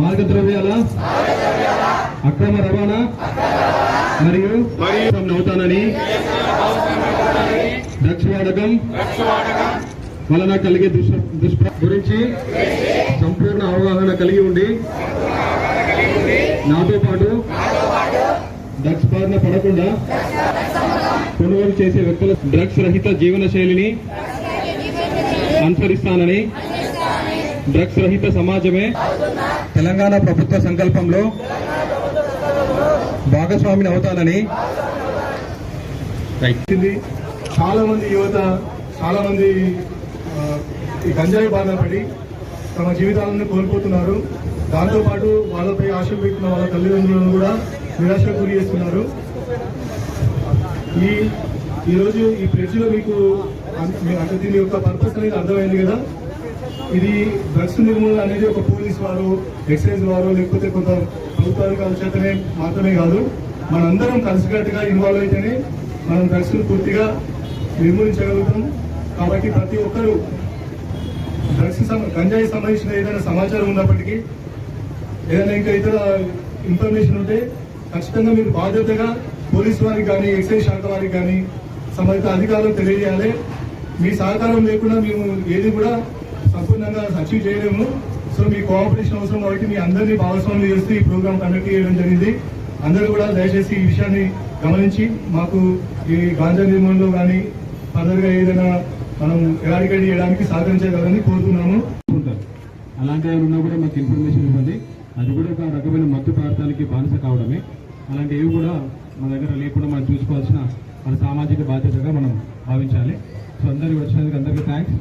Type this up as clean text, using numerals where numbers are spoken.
మార్గద్రవ్యాల అక్రమ రవాణా మరియు అవుతానని డ్రగ్స్ వాడకం వలన కలిగే దుష్ప్రభావం గురించి సంపూర్ణ అవగాహన కలిగి ఉండి నాతో పాటు డ్రగ్స్ బారిన పడకుండా కొనుగోలు చేసే వ్యక్తుల డ్రగ్స్ రహిత జీవన శైలిని అనుసరిస్తానని డ్రగ్స్ రహిత సమాజమే తెలంగాణ ప్రభుత్వ సంకల్పంలో భాగస్వామిని అవుతానని చాలా మంది యువత చాలా మంది ఈ గంజాయి బారిన పడి తమ జీవితాలను కోల్పోతున్నారు. దాంతోపాటు వాళ్ళపై ఆశలు పెట్టిన వాళ్ళ తల్లిదండ్రులను కూడా నిరాశకు గురి చేస్తున్నారు. ఈరోజు ఈ ప్రెస్ లో మీకు అంటే దీని యొక్క పర్పస్ అనేది అర్థమైంది కదా. ఇది డ్రగ్స్ నిర్మూలన అనేది ఒక పోలీస్ వారు, ఎక్సైజ్ వారు, లేకపోతే కొంత ప్రభుత్వాధికారుల చేతనే మాత్రమే కాదు, మనందరం కలిసికట్టుగా ఇన్వాల్వ్ అయితేనే మనం డ్రగ్స్ ను పూర్తిగా నిర్మూలించగలుగుతాం. కాబట్టి ప్రతి ఒక్కరూ డ్రగ్స్ గంజాయి సంబంధించిన ఏదైనా సమాచారం ఉన్నప్పటికీ, ఏదైనా ఇంకా ఇతర ఇన్ఫర్మేషన్ ఉంటే ఖచ్చితంగా మీరు బాధ్యతగా పోలీసు వారికి కానీ, ఎక్సైజ్ శాఖ వారికి కానీ, సంబంధిత అధికారులకు తెలియజేయాలి. మీ సహకారం లేకుండా మేము ఏది కూడా సంపూర్ణంగా అచీవ్ చేయలేము. సో మీ కోఆపరేషన్ అవసరం కాబట్టి మీ అందరినీ భాగస్వామ్యం చేస్తూ ఈ ప్రోగ్రామ్ కండక్ట్ చేయడం జరిగింది. అందరూ కూడా దయచేసి ఈ విషయాన్ని గమనించి మాకు ఈ గాంజా నిర్మాణంలో కానీ ఫర్దర్గా ఏదైనా మనం ఎరాడికేట్ చేయడానికి సహకరించగలని కోరుతున్నాము. అలాంటి ఏమైనా ఉన్నా కూడా మాకు ఇన్ఫర్మేషన్ ఇవ్వండి. అది కూడా ఒక రకమైన మత్తు పదార్థాలకి బానిస కావడమే. అలాంటివి కూడా మన దగ్గర లేకుండా మనం చూసుకోవాల్సిన మన సామాజిక బాధ్యతగా మనం భావించాలి. సో అందరికి వచ్చినందుకు అందరికీ థ్యాంక్స్.